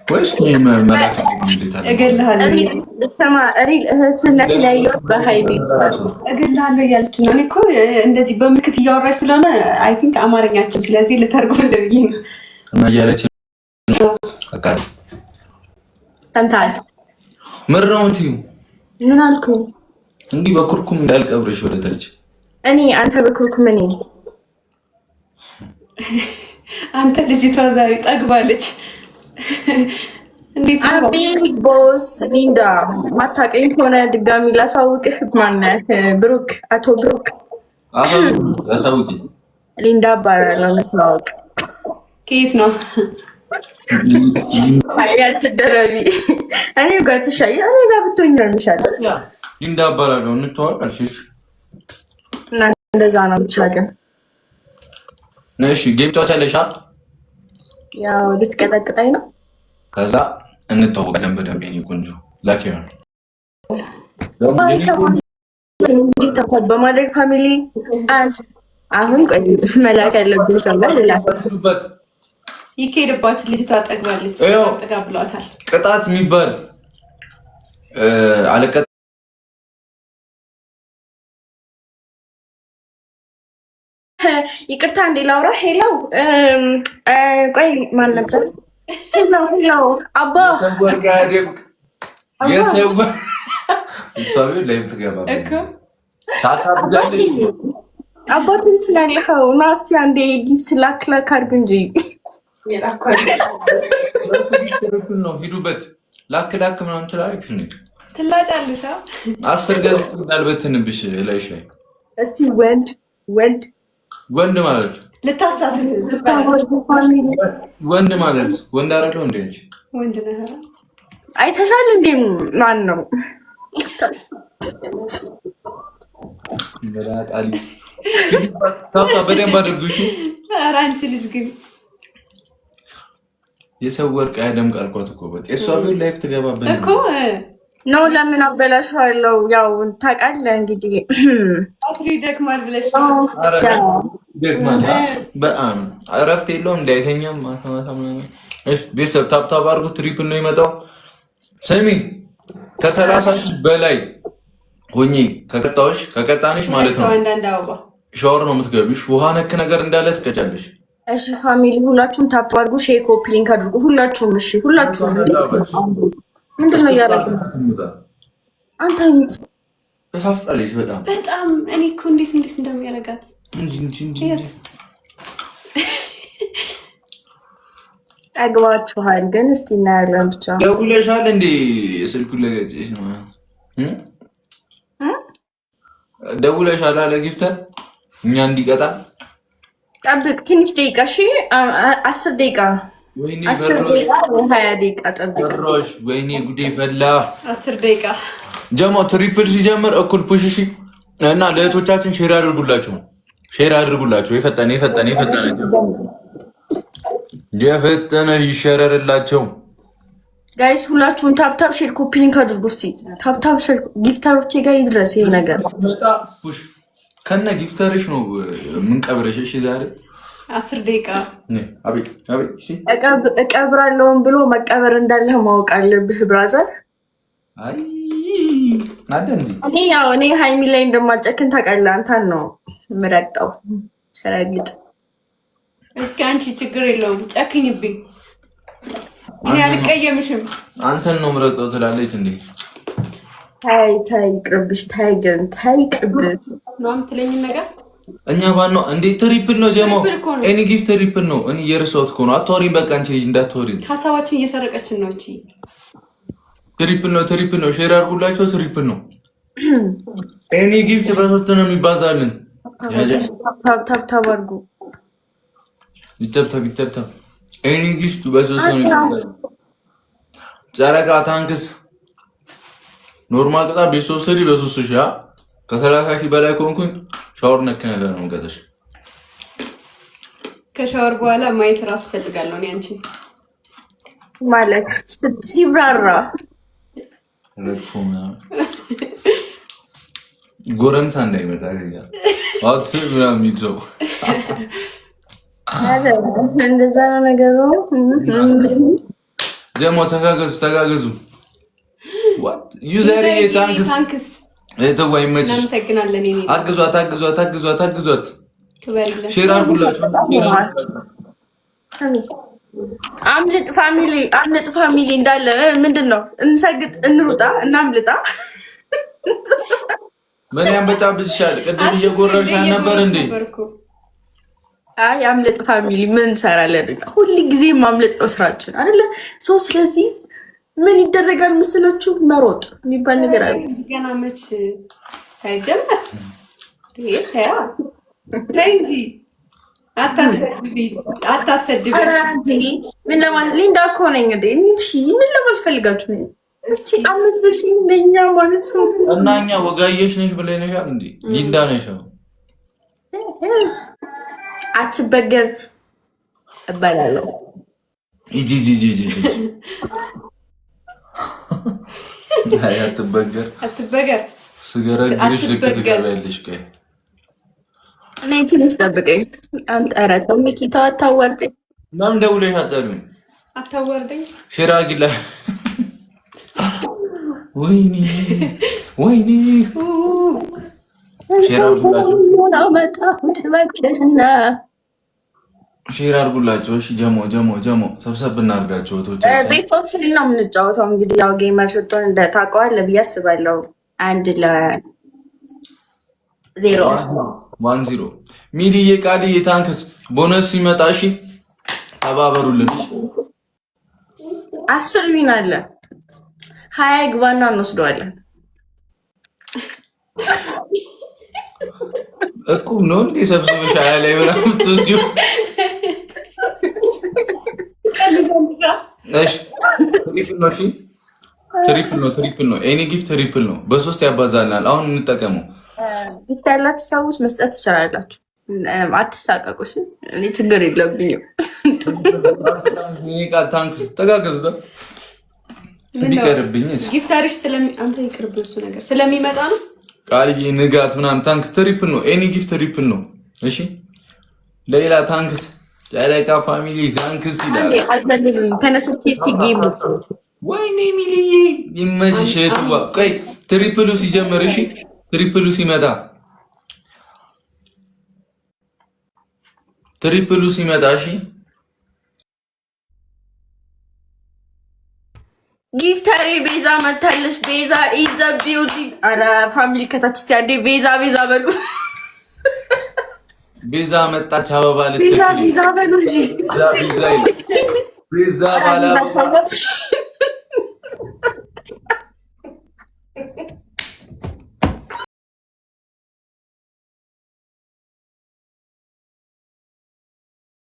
ወይስ መላክ እገልሃለሁ ስማ ሪል እህትነት ላይ በሃይሚ እገልሃለሁ እያለች ነው። እኔ እኮ እንደዚህ በምልክት እያወራች ስለሆነ አይ ቲንክ አማርኛችን ስለዚህ ልተርጉምልህ ብዬ ነው። እና እያለች አቃል ሰምተሃል? ምነው የምትይው? ምን አልኩኝ? እንዲህ በኩርኩም እንዳልቀብረሽ ወደታች እኔ አንተ በኩርኩም እኔ አንተ ልጅቷ ዛሬ ጠግባለች። እንዴት ነው ቢግ ቦስ ሊንዳ ማታቀኝ ከሆነ ድጋሚ ላሳውቅህ። ማነህ? ብሩክ፣ አቶ ብሩክ አሳውቂ። ሊንዳ እባላለሁ። የምትዋወቅ ከየት ነው? አትደረቢ። እኔ ጋር ትሻይ እኔ ጋር ብትሆኝ ነው የሚሻለው። ሊንዳ እባላለሁ። እንተዋወቅ አልሽሽ እና እንደዛ ነው ብቻ ግን እሺ ጌም ጫወቻለሽ? ያው ልትቀጠቅጠኝ ነው። ከዛ እንተዋወቃለን በደንብ የኔ ቆንጆ ላኪ ነው። እንዴት ተፋት በማድረግ ፋሚሊ አንድ አሁን ቆይ መላክ ያለብኝ ሰው ሌላ ይኬድባት። ልጅቷ ጠግባለች። ጥጋ ብሏታል። ቅጣት የሚባል አለቀ። ይቅርታ እንዴ ላውራ። ሄሎ ቆይ ማን ነበር? ሄሎ አባ አባት ትላለኸው እና እስኪ አንዴ ጊፍት ላክ ላክ አድርግ እንጂ ሂዱበት ላክ ላክ ምናምን ትላለች። ትላጫለሽ 10 ገጽ እንዳልበትንብሽ ላይሽ ላይ እስቲ ወንድ ወንድ ወንድ ማለት ልታሳስት ወንድ ማለት ወንድ አይደለው እንዴ? እንጂ ወንድ ነህ አይተሻል እንዴ? ማን ነው መላጣሊ ታታ በደንብ አድርጉሽ። ኧረ አንቺ ልጅ ግን የሰው ወርቅ ያደምቃል እኮ በቃ እሷ ቢል ላይፍ ትገባበት እኮ ነው። ለምን አበላሽዋለሁ? ያው ታውቃለህ እንግዲህ አትሪ ደክማል ብለሽ ደክማል። በጣም እረፍት የለውም እንዳይተኛም ማታ ማታ ምናምን። እሺ ቤተሰብ ታብታብ አድርጉ። ትሪፕል ነው የሚመጣው። ስሚ ከ30 በላይ ሆኜ ከቀጣንሽ ማለት ነው ሻወር ነው የምትገቢሽ። ውሃ ነክ ነገር እንዳለ ትቀጫለሽ። እሺ ፋሚሊ ሁላችሁም ታፕ አድርጉ፣ ሼር ኮፒ ሊንክ አድርጉ። ሁላችሁም እሺ፣ ሁላችሁም ምንድን ነው እያደረግን አንተ? ተፋፍጣለች በጣም እኔ እኮ እንዴት እንደሚያደርጋት ጠግባችኋል። ግን እስቲ እናያለን ብቻ። ደውለሻል እንዴ? ስልኩን ለገጭሽ ነው ደውለሻል አለ ጊፍተር እኛ እንዲቀጣ። ጠብቅ ትንሽ ደቂቃ እሺ፣ 10 ደቂቃ 20 ደቂቃ ጠብቅ። ወይኔ ጉዴ ፈላ። 10 ደቂቃ ጀሞ ትሪፕል ሲጀምር እኩል ፑሽ እሺ። እና ለእህቶቻችን ሼር አድርጉላችሁ፣ ሼር አድርጉላችሁ። የፈጠነ ይሸረርላቸው ጋይስ። ሁላችሁም ታፕታፕ ሼር ኮፒ ሊንክ አድርጉ። እስቲ ታፕታፕ ሼር ጊፍተሮቼ ጋር ይድረስ ይሄ ነገር። ከነ ጊፍተርሽ ነው የምንቀብረሽ። እሺ ዛሬ 10 ደቂቃ አቤት እቀብራለሁም ብሎ መቀበር እንዳለህ ማወቅ አለብህ ብራዘር። አይ እኔ ሃይሚ ላይ እንደማጨክን ታውቃለህ። አንተን ነው የምረግጠው ስረግጥ። እስኪ አንቺ ችግር የለውም ጨክኝብኝ፣ እኔ አልቀየምሽም። አንተን ነው የምረግጠው ትላለች እንዴ? ታይ ቅርብሽ፣ ታይ ግን ታይ ቅርብሽ ነው የምትለኝን ነገር እኛ ባነው እንዴ? ትሪፕል ነው ጀሞ ኤኒ ጊፍት ትሪፕል ነው። እኔ እየረሳሁት እኮ ነው። አትወሪኝ በቃ አንቺ ልጅ እንዳትወሪ። ሀሳባችን እየሰረቀችን ነው። እቺ ትሪፕል ነው። ሼር አድርጉላቸው። ትሪፕል ነው። ኤኒ ጊፍት በሶስት ነው የሚባዛልን። ታብ አድርጉ። ይተብተብ ኤኒ ጊፍት በሶስት ነው የሚባዛልን። ጨረቃ ታንክስ ኖርማል ቅጣ ቤተሰብ ስሪ በ3 ሺህ ከ30,000 በላይ ኮንኩኝ ሻወር ነክ ነገር ነው እንቀጥሽ። ከሻወር በኋላ ማየት ራሱ ፈልጋለሁ እኔ አንቺ ማለት ሲብራራ ጎረምሳ እንዳይመጣ አት ምናምን የሚይዘው እንደዛ ነው ነገሩ። ጀሞ ተጋገዙ what ዩዘር ታንክስ እተወይ መች አግዟት ሼር አድርጉላችሁ አምልጥ ፋሚሊ እንዳለ ምንድነው እንሰግጥ እንሩጣ እናምልጣ ምን ያንበጫብጭሻል ቅድም እየጎረርሽ ነበር እንዴ አይ አምልጥ ፋሚሊ ምን እንሰራለን ሁሉ ጊዜ ማምለጥ ነው ስራችን አይደለ ሶ ስለዚህ ምን ይደረጋል መስላችሁ መሮጥ የሚባል ነገር አለ ገና መች ሳይጀምር ይሄ ታንጂ አታሰድቢ ምን ለማለት ሊንዳ እኮ ነኝ እንዴ ምን ለማለት ፈልጋችሁ ነው እቺ አምልሽ ነኛ ማለት ሰው እናኛ ወጋየሽ ነሽ ብለሽኛል እንዴ ሊንዳ ነሽ አትበገር እባላለሁ ጂጂጂጂ አትበገር ስገረግሽ ልክ ትገበያለሽ ቆይ እኔ ትንሽ ጠብቀኝ አንተ ኧረ ተው ሚኪ ተው አታዋርደኝ ለምን ደውለሽ አታዋርደኝ ሽራጊላ ወይኔ ሼር አድርጉላቸው እሺ ጀሞ ሰብሰብ እናድርጋቸው ቤቶችን ነው የምንጫወተው እንግዲህ ያው ጌመር ስትሆን እንደታውቀዋለህ ብዬ አስባለሁ 1-0 ሚሊዬ ቃልዬ ታንክስ ቦነስ ሲመጣ እሺ ተባበሩልን 10 ዊን አለ 20 ግባና እንወስደዋለን እቁብ ነው እንዴ ሰብስበሽ ላይ ወላ ምትወስጂው እሺ ትሪፕል ነው ኤኒ ጊፍት ትሪፕል ነው በ3 ያባዛልናል አሁን እንጠቀመው ጊፍት ያላችሁ ሰዎች መስጠት ትችላላችሁ አትሳቀቁ እሺ እኔ ችግር የለብኝም እኔ ቃል ታንክስ ተጋገዙ ቢቀርብኝ ጊፍት አሪፍ አንተ ይቅርብ እሱ ነገር ስለሚመጣ ነው ቃልዬ ንጋት ምናምን ታንክስ ትሪፕል ነው ኤኒ ጊፍት ትሪፕል ነው እሺ ሌላ ታንክስ ጨረቃ ፋሚሊ ታንክስ ይላል ተነስቼ እስቲ ጌም ወይኔ ሚሊዬ ይመችሽ እህትዋ ቆይ ትሪፕሉ ሲጀምር እሺ ትሪፕሉ ሲመጣ እሺ ጊፍተሪ ቤዛ መታለሽ ቤዛ ኢዝ ዘ ቢልዲንግ አረ ፋሚሊ ከታች ያንዴ ቤዛ በሉ ቤዛ መጣች አበባ ልትከፍል ቤዛ በሉ እንጂ ቤዛ ባላ